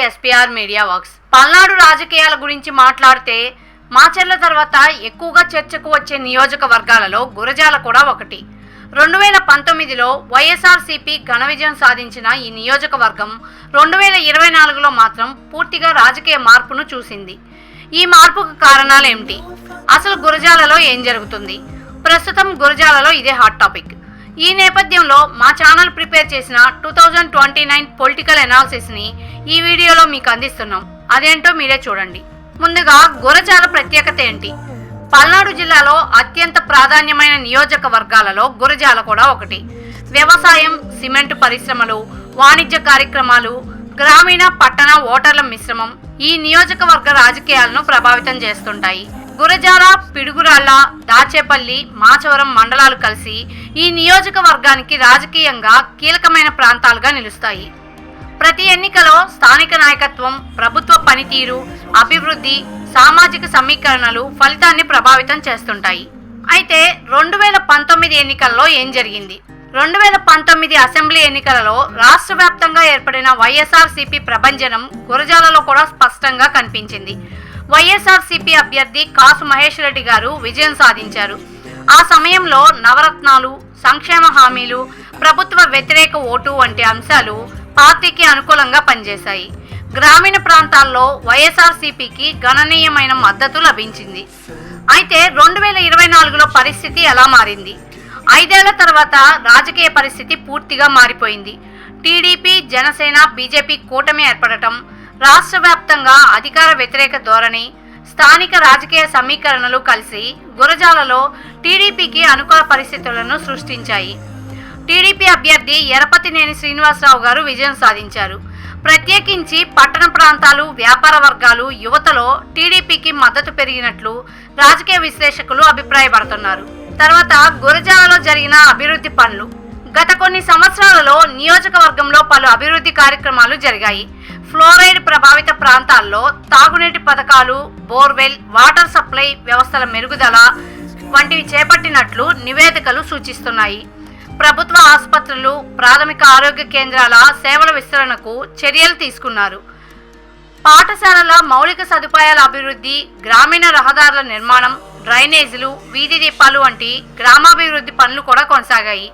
SPR media works. Palnadu రాజకీయాల గురించి మాట్లాడితే మాచర్ల తర్వాత ఎక్కువగా చర్చకు వచ్చే నియోజకవర్గాలలో గురజాల కూడా ఒకటి. 2019లో వైఎస్ఆర్సీపీ ఘన విజయం సాధించిన ఈ నియోజకవర్గం 2024లో మాత్రం పూర్తిగా రాజకీయ మార్పును చూసింది. ఈ మార్పుకు కారణాలు ఏమిటి? అసలు గురజాలలో ఏం జరుగుతుంది? ప్రస్తుతం గురజాలలో ఇదే హాట్ టాపిక్. ఈ నేపథ్యంలో మా ఛానల్ ప్రిపేర్ చేసిన 2029 పొలిటికల్ అనాలిసిస్ని ఈ వీడియోలో మీకు అందిస్తున్నాం. అదేంటో మీరే చూడండి. ముందుగా గురజాల ప్రత్యేకత ఏంటి? పల్నాడు జిల్లాలో అత్యంత ప్రాధాన్యమైన నియోజకవర్గాలలో గురజాల కూడా ఒకటి. వ్యవసాయం, సిమెంటు పరిశ్రమలు, వాణిజ్య కార్యక్రమాలు, గ్రామీణ పట్టణ ఓటర్ల మిశ్రమం ఈ నియోజకవర్గ రాజకీయాలను ప్రభావితం చేస్తుంటాయి. గురజాల, పిడుగురాళ్ల, దాచేపల్లి, మాచవరం మండలాలు కలిసి ఈ నియోజకవర్గానికి రాజకీయంగా కీలకమైన ప్రాంతాలుగా నిలుస్తాయి. ప్రతి ఎన్నికలో స్థానిక నాయకత్వం, ప్రభుత్వ పనితీరు, అభివృద్ధి, సామాజిక సమీకరణలు ఫలితాన్ని ప్రభావితం చేస్తుంటాయి. అయితే 2019 ఎన్నికల్లో ఏం జరిగింది? 2019 అసెంబ్లీ ఎన్నికలలో రాష్ట్ర వ్యాప్తంగా ఏర్పడిన వైఎస్ఆర్సీపీ ప్రభంజనం గురజాలలో కూడా స్పష్టంగా కనిపించింది. వైఎస్ఆర్సీపీ అభ్యర్థి కాసు మహేష్ రెడ్డి గారు విజయం సాధించారు. ఆ సమయంలో నవరత్నాలు, సంక్షేమ హామీలు, ప్రభుత్వ వ్యతిరేక ఓటు వంటి అంశాలు పార్టీకి అనుకూలంగా పనిచేశాయి. గ్రామీణ ప్రాంతాల్లో వైఎస్ఆర్సీపీకి గణనీయమైన మద్దతు లభించింది. అయితే 2024లో పరిస్థితి ఎలా మారింది? 5 ఏళ్ల తర్వాత రాజకీయ పరిస్థితి పూర్తిగా మారిపోయింది. టీడీపీ, జనసేన, బీజేపీ కూటమి ఏర్పడటం, రాష్ట్ర వ్యాప్తంగా అధికార వ్యతిరేక ధోరణి, స్థానిక రాజకీయ సమీకరణలు కలిసి గురజాలలో టీడీపీకి అనుకూల పరిస్థితులను సృష్టించాయి. టీడీపీ అభ్యర్థి ఎరపతినేని శ్రీనివాసరావు గారు విజయం సాధించారు. ప్రత్యేకించి పట్టణ ప్రాంతాలు, వ్యాపార వర్గాలు, యువతలో టీడీపీకి మద్దతు పెరిగినట్లు రాజకీయ విశ్లేషకులు అభిప్రాయపడుతున్నారు. తర్వాత గురజాలలో జరిగిన అభివృద్ధి పనులు. గత కొన్ని సంవత్సరాలలో నియోజకవర్గంలో పలు అభివృద్ధి కార్యక్రమాలు జరిగాయి. ఫ్లోరైడ్ ప్రభావిత ప్రాంతాల్లో తాగునీటి పథకాలు, బోర్వెల్, వాటర్ సప్లై వ్యవస్థల మెరుగుదల వంటివి చేపట్టినట్లు నివేదికలు సూచిస్తున్నాయి. ప్రభుత్వ ఆసుపత్రులు, ప్రాథమిక ఆరోగ్య కేంద్రాల సేవల విస్తరణకు చర్యలు తీసుకున్నారు. పాఠశాలల మౌలిక సదుపాయాల అభివృద్ధి, గ్రామీణ రహదారుల నిర్మాణం, డ్రైనేజీలు, వీధి దీపాలు వంటి గ్రామాభివృద్ధి పనులు కూడా కొనసాగాయి.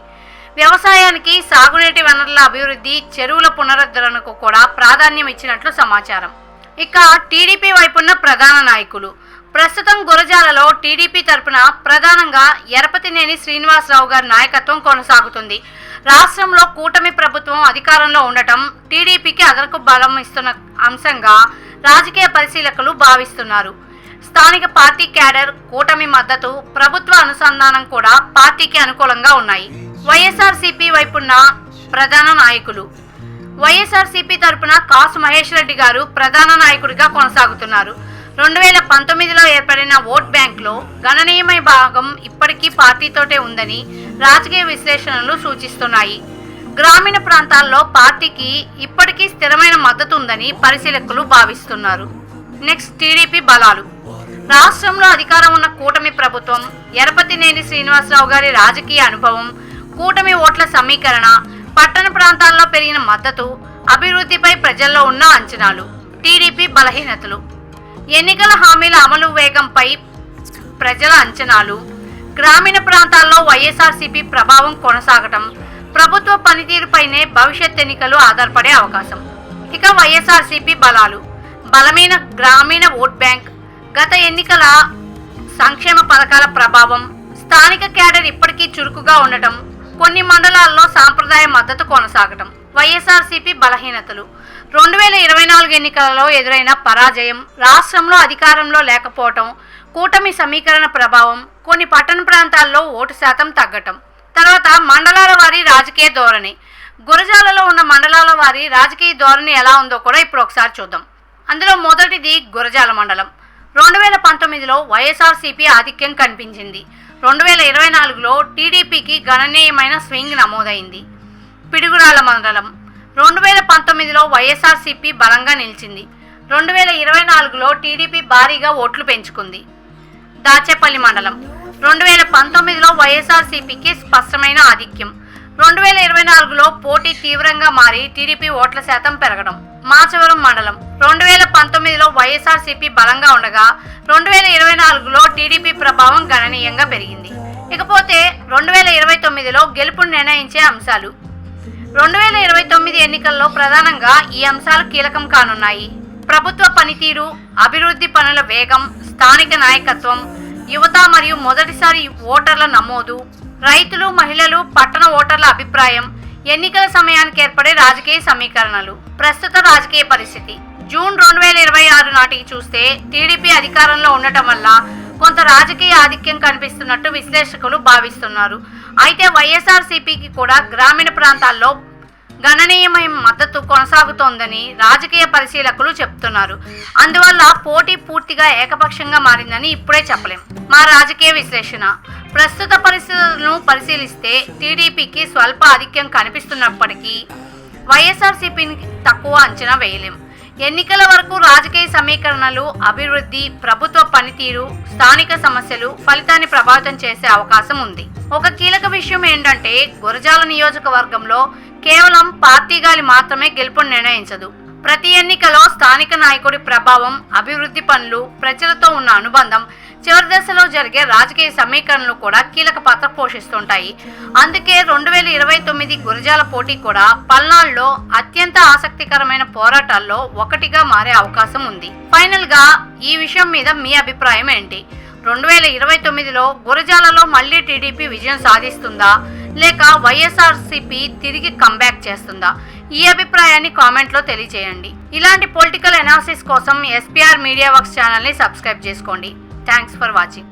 వ్యవసాయానికి సాగునీటి వనరుల అభివృద్ధి, చెరువుల పునరుద్ధరణకు కూడా ప్రాధాన్యం ఇచ్చినట్లు సమాచారం. ఇక టీడీపీ వైపున్న ప్రధాన నాయకులు. ప్రస్తుతం గురజాలలో టీడీపీ తరపున ప్రధానంగా ఎరపతినేని శ్రీనివాసరావు గారి నాయకత్వం కొనసాగుతుంది. రాష్ట్రంలో కూటమి ప్రభుత్వం అధికారంలో ఉండటం టీడీపీకి అదనపు బలం ఇస్తున్న అంశంగా రాజకీయ పరిశీలకులు భావిస్తున్నారు. స్థానిక పార్టీ క్యాడర్, కూటమి మద్దతు, ప్రభుత్వ అనుసంధానం కూడా పార్టీకి అనుకూలంగా ఉన్నాయి. వైఎస్ఆర్సీపీ వైపున్న ప్రధాన నాయకులు. వైఎస్ఆర్సీపీ తరపున కాసు మహేష్ రెడ్డి గారు ప్రధాన నాయకుడిగా కొనసాగుతున్నారు. 2019లో ఏర్పడిన ఓట్ బ్యాంక్లో గణనీయమైన భాగం ఇప్పటికీ పార్టీతోటే ఉందని రాజకీయ విశ్లేషణలు సూచిస్తున్నాయి. గ్రామీణ ప్రాంతాల్లో పార్టీకి ఇప్పటికీ స్థిరమైన మద్దతు ఉందని పరిశీలకులు భావిస్తున్నారు. నెక్స్ట్, టీడీపీ బలాలు. రాష్ట్రంలో అధికారం ఉన్న కూటమి ప్రభుత్వం, ఎరపతినేని శ్రీనివాసరావు గారి రాజకీయ అనుభవం, కూటమి ఓట్ల సమీకరణ, పట్టణ ప్రాంతాల్లో పెరిగిన మద్దతు, అభివృద్ధిపై ప్రజల్లో ఉన్న అంచనాలు. టీడీపీ బలహీనతలు. ఎన్నికల హామీల అమలు వేగంపై ప్రజల అంచనాలు, గ్రామీణ ప్రాంతాల్లో వైఎస్ఆర్సీపీ ప్రభావం కొనసాగటం, ప్రభుత్వ పనితీరుపైనే భవిష్యత్ ఎన్నికలు ఆధారపడే అవకాశం. ఇక వైఎస్ఆర్సీపీ బలాలు. బలమైన గ్రామీణ ఓట్ బ్యాంక్, గత ఎన్నికల సంక్షేమ పథకాల ప్రభావం, స్థానిక క్యాడర్ ఇప్పటికీ చురుకుగా ఉండటం, కొన్ని మండలాల్లో సాంప్రదాయ మద్దతు కొనసాగటం. వైఎస్ఆర్సీపీ బలహీనతలు. 2024 ఎన్నికలలో ఎదురైన పరాజయం, రాష్ట్రంలో అధికారంలో లేకపోవటం, కూటమి సమీకరణ ప్రభావం, కొన్ని పట్టణ ప్రాంతాల్లో ఓటు శాతం తగ్గటం. తర్వాత మండలాల వారి రాజకీయ ధోరణి. గురజాలలో ఉన్న మండలాల వారి రాజకీయ ధోరణి ఎలా ఉందో కూడా ఇప్పుడు ఒకసారి చూద్దాం. అందులో మొదటిది గురజాల మండలం. 2019లో వైఎస్ఆర్సీపీ ఆధిక్యం కనిపించింది. 2024లో టీడీపీకి గణనీయమైన స్వింగ్ నమోదైంది. పిడుగురాళ్ల మండలం. 2019లో వైఎస్ఆర్సీపీ బలంగా నిలిచింది. 2024లో టీడీపీ భారీగా ఓట్లు పెంచుకుంది. దాచేపల్లి మండలం. 2019లో వైఎస్ఆర్సీపీకి స్పష్టమైన ఆధిక్యం. 2024లో పోటీ తీవ్రంగా మారి టీడీపీ ఓట్ల శాతం పెరగడం. మాచవరం మండలం 2019లో వైఎస్ఆర్సీపీ బలంగా ఉండగా 2024లో టీడీపీ ప్రభావం గణనీయంగా పెరిగింది. ఇకపోతే 2029లో గెలుపును నిర్ణయించే అంశాలు. 2029 ఎన్నికల్లో ప్రధానంగా ఈ అంశాలు కీలకం కానున్నాయి. ప్రభుత్వ పనితీరు, అభివృద్ధి పనుల వేగం, స్థానిక నాయకత్వం, యువత మరియు మొదటిసారి ఓటర్ల నమోదు, రైతులు, మహిళలు, పట్టణ ఓటర్ల అభిప్రాయం, ఎన్నికల సమయానికి ఏర్పడే రాజకీయ సమీకరణలు. ప్రస్తుత రాజకీయ పరిస్థితి జూన్ 2026 నాటికి చూస్తే టీడీపీ అధికారంలో ఉండటం వల్ల కొంత రాజకీయ ఆధిక్యం కనిపిస్తున్నట్టు విశ్లేషకులు భావిస్తున్నారు. అయితే వైఎస్ఆర్సీపీకి కూడా గ్రామీణ ప్రాంతాల్లో గణనీయమైన మద్దతు కొనసాగుతోందని రాజకీయ పరిశీలకులు చెప్తున్నారు. అందువల్ల పోటీ పూర్తిగా ఏకపక్షంగా మారిందని ఇప్పుడే చెప్పలేం. మా రాజకీయ విశ్లేషణ ప్రస్తుత పరిస్థితులను పరిశీలిస్తే టీడీపీకి స్వల్ప ఆధిక్యం కనిపిస్తున్నప్పటికీ వైఎస్ఆర్సీపీని తక్కువ అంచనా వేయలేం. ఎన్నికల వరకు రాజకీయ సమీకరణలు, అభివృద్ధి, ప్రభుత్వ పనితీరు, స్థానిక సమస్యలు ఫలితాన్ని ప్రభావితం చేసే అవకాశం ఉంది. ఒక కీలక విషయం ఏంటంటే గురజాల నియోజకవర్గంలో కేవలం పార్టీ గాలి మాత్రమే గెలుపును నిర్ణయించదు. ప్రతి ఎన్నికలో స్థానిక నాయకుడి ప్రభావం, అభివృద్ధి పనులు, ప్రజలతో ఉన్న అనుబంధం, చివరి దశలో జరిగే రాజకీయ సమీకరణలు కూడా కీలక పాత్ర పోషిస్తుంటాయి. అందుకే 2029 గురజాల పోటీ కూడా పల్నాడులో అత్యంత ఆసక్తికరమైన పోరాటాల్లో ఒకటిగా మారే అవకాశం ఉంది. ఫైనల్ గా ఈ విషయం మీద మీ అభిప్రాయం ఏంటి? 2029లో గురజాలలో మళ్లీ టీడీపీ విజయం సాధిస్తుందా, లేక వైఎస్ఆర్సీపీ తిరిగి కంబ్యాక్ చేస్తుందా? ఈ అభిప్రాయాన్ని కామెంట్లో తెలియజేయండి. ఇలాంటి పొలిటికల్ అనాలిసిస్ కోసం SPR మీడియా వర్క్స్ ఛానల్ని సబ్స్క్రైబ్ చేసుకోండి. Thanks for watching.